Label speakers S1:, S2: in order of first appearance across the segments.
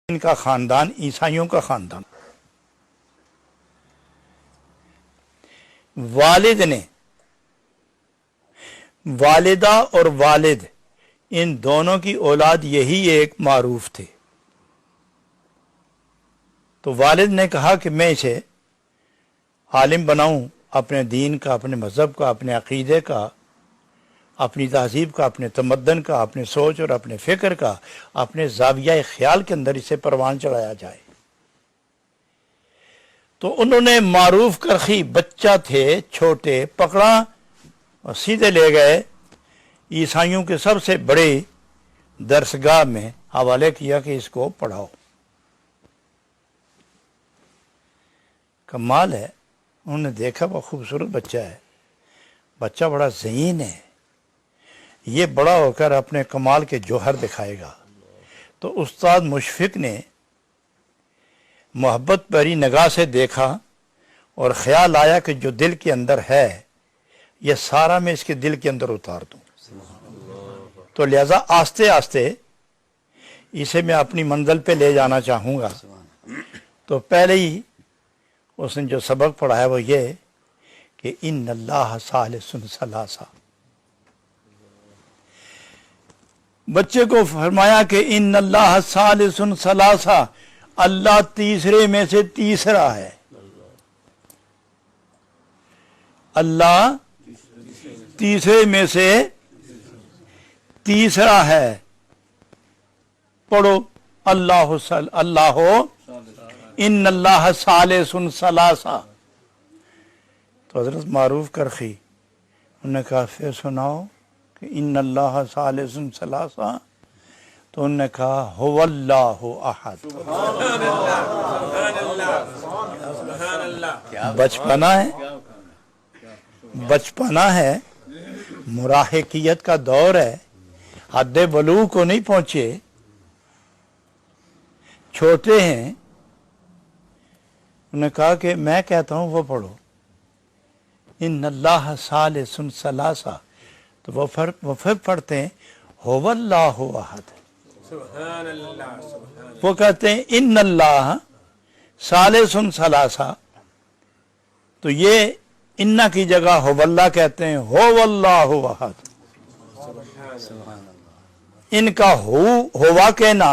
S1: ان کا خاندان عیسائیوں کا خاندان، والد نے، والدہ اور والد ان دونوں کی اولاد یہی ایک معروف تھے۔ تو والد نے کہا کہ میں اسے عالم بناؤں، اپنے دین کا، اپنے مذہب کا، اپنے عقیدے کا، اپنی تہذیب کا، اپنے تمدن کا، اپنے سوچ اور اپنے فکر کا، اپنے زاویہ خیال کے اندر اسے پروان چڑھایا جائے۔ تو انہوں نے معروف کرخی، بچہ تھے چھوٹے، پکڑا اور سیدھے لے گئے عیسائیوں کے سب سے بڑے درسگاہ میں حوالے کیا کہ اس کو پڑھاؤ۔ کمال ہے، انہوں نے دیکھا وہ خوبصورت بچہ ہے، بچہ بڑا ذہین ہے، یہ بڑا ہو کر اپنے کمال کے جوہر دکھائے گا۔ تو استاد مشفق نے محبت بھری نگاہ سے دیکھا اور خیال آیا کہ جو دل کے اندر ہے یہ سارا میں اس کے دل کے اندر اتار دوں، تو لہذا آہستہ آہستہ اسے میں اپنی منزل پہ لے جانا چاہوں گا۔ تو پہلے ہی اس نے جو سبق پڑھایا وہ یہ کہ ان اللہ ثالث ثلاثہ، بچے کو فرمایا کہ ان اللہ ثالث ثلاثہ، اللہ تیسرے میں سے تیسرا ہے، اللہ تیسرے میں سے تیسرا ہے۔ پڑھو اللہ ان اللہ ثالث ثلاثہ۔ تو حضرت معروف کرخی انہوں نے کہا پھر سناؤ کہ ان اللہ ثالث ثلاثہ، تو انہوں نے کہا هو اللہ احد۔ بچپنا ہے، بچپنا ہے، مراہقیت کا دور ہے، حد بلوغ کو نہیں پہنچے، چھوٹے ہیں۔ انہوں نے کہا کہ میں کہتا ہوں وہ پڑھو ان اللہ ثالث ثلاثہ، تو وہ پھر پڑھتے ہیں هو اللہ احد۔ وہ کہتے ہیں ان اللہ ثالث ثلاثہ، تو یہ انا کی جگہ هو اللہ کہتے ہیں، هو اللہ احد۔ ان کا ہوا کہنا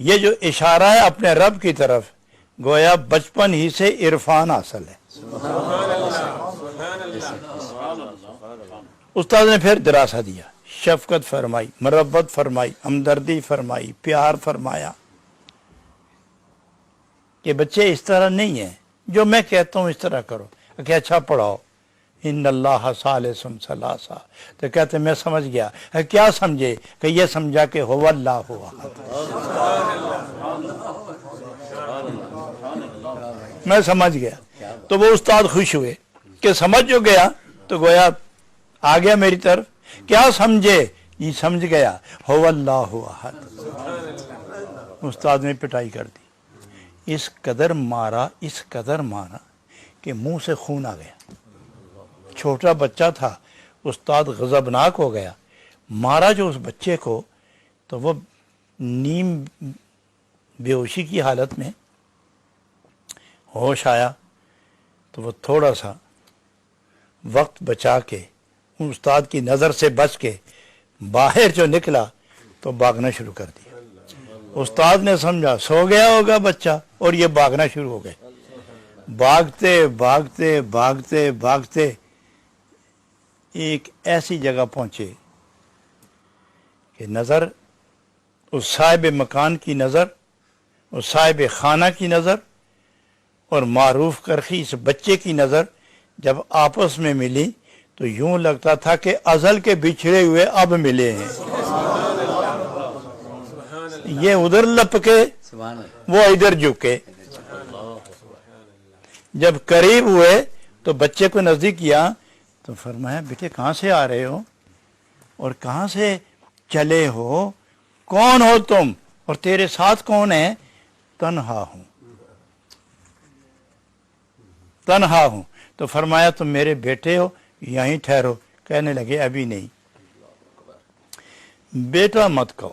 S1: یہ جو اشارہ ہے اپنے رب کی طرف، گویا بچپن ہی سے عرفان حاصل ہے۔ استاد نے پھر دراسہ دیا، شفقت فرمائی، مربت فرمائی، ہمدردی فرمائی، پیار فرمایا کہ بچے اس طرح نہیں ہیں، جو میں کہتا ہوں اس طرح کرو۔ کہ اچھا پڑھاؤ ان اللہ ثالث ثلاثہ، تو کہتے میں سمجھ گیا۔ کیا سمجھے؟ کہ یہ سمجھا کہ هو اللہ احد۔ میں سمجھ گیا۔ تو وہ استاد خوش ہوئے کہ سمجھ جو گیا، تو گویا آ گیا میری طرف۔ کیا سمجھے؟ یہ سمجھ گیا هو اللہ احد۔ استاد نے پٹائی کر دی، اس قدر مارا کہ منہ سے خون آ گیا۔ چھوٹا بچہ تھا، استاد غضبناک ہو گیا، مارا جو اس بچے کو، تو وہ نیم بے ہوشی کی حالت میں ہوش آیا، تو وہ تھوڑا سا وقت بچا کے استاد کی نظر سے بچ کے باہر جو نکلا تو بھاگنا شروع کر دیا۔ استاد نے سمجھا سو گیا ہوگا بچہ، اور یہ بھاگنا شروع ہو گئے۔ بھاگتے بھاگتے بھاگتے بھاگتے ایک ایسی جگہ پہنچے کہ نظر اس صاحب مکان کی نظر، اس صاحب خانہ کی نظر اور معروف کرخی اس بچے کی نظر جب آپس میں ملی تو یوں لگتا تھا کہ ازل کے بچھڑے ہوئے اب ملے ہیں۔ یہ ادھر لپکے، وہ ادھر جھکے۔ جب قریب ہوئے تو بچے کو نزدیک کیا تو فرمایا بیٹے کہاں سے آ رہے ہو اور کہاں سے چلے ہو؟ کون ہو تم اور تیرے ساتھ کون ہے؟ تنہا ہوں۔ تو فرمایا تم میرے بیٹے ہو، یہیں ٹھہرو۔ کہنے لگے ابھی نہیں، بیٹا مت کہو،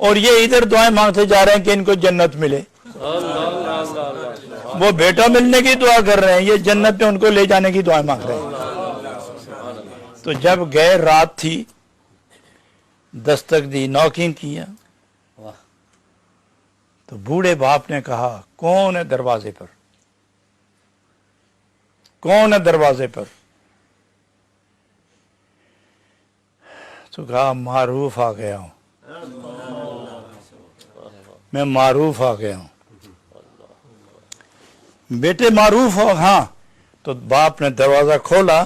S1: اور یہ ادھر دعائیں مانگتے جا رہے ہیں کہ ان کو جنت ملے. وہ بیٹا ملنے کی دعا کر رہے ہیں, یہ جنت میں ان کو لے جانے کی دعائیں مانگ رہے ہیں. تو جب گئے, رات تھی, دستک دی, نوکنگ کیا, تو بوڑھے باپ نے کہا کون ہے دروازے پر, کون ہے دروازے پر؟ تو کہا معروف آ گیا ہوں, میں معروف آ گیا ہوں. بیٹے معروف ہو؟ ہاں. تو باپ نے دروازہ کھولا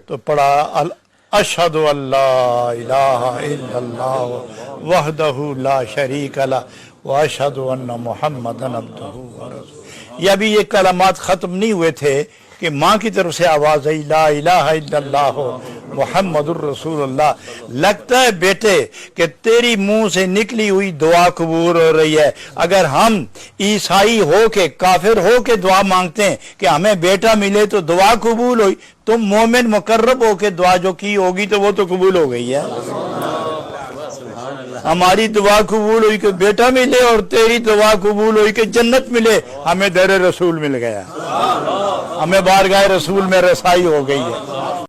S1: تو پڑھا اشہد ان لا الہ الا اللہ وحدہ لا شریک لہ واشہد ان محمدا عبدہ ورسولہ. یہ ابھی یہ کلمات ختم نہیں ہوئے تھے کہ ماں کی طرف سے آواز آئی لا الہ الا اللہ محمد الرسول اللہ. لگتا ہے بیٹے کہ تیری منہ سے نکلی ہوئی دعا قبول ہو رہی ہے. اگر ہم عیسائی ہو کے, کافر ہو کے دعا مانگتے ہیں کہ ہمیں بیٹا ملے تو دعا قبول ہوئی, تم مومن مقرب ہو کے دعا جو کی ہوگی تو وہ تو قبول ہو گئی ہے. ہماری دعا قبول ہوئی کہ بیٹا ملے اور تیری دعا قبول ہوئی کہ جنت ملے. ہمیں در رسول مل گیا, ہمیں بارگاہ رسول میں رسائی ہو گئی ہے.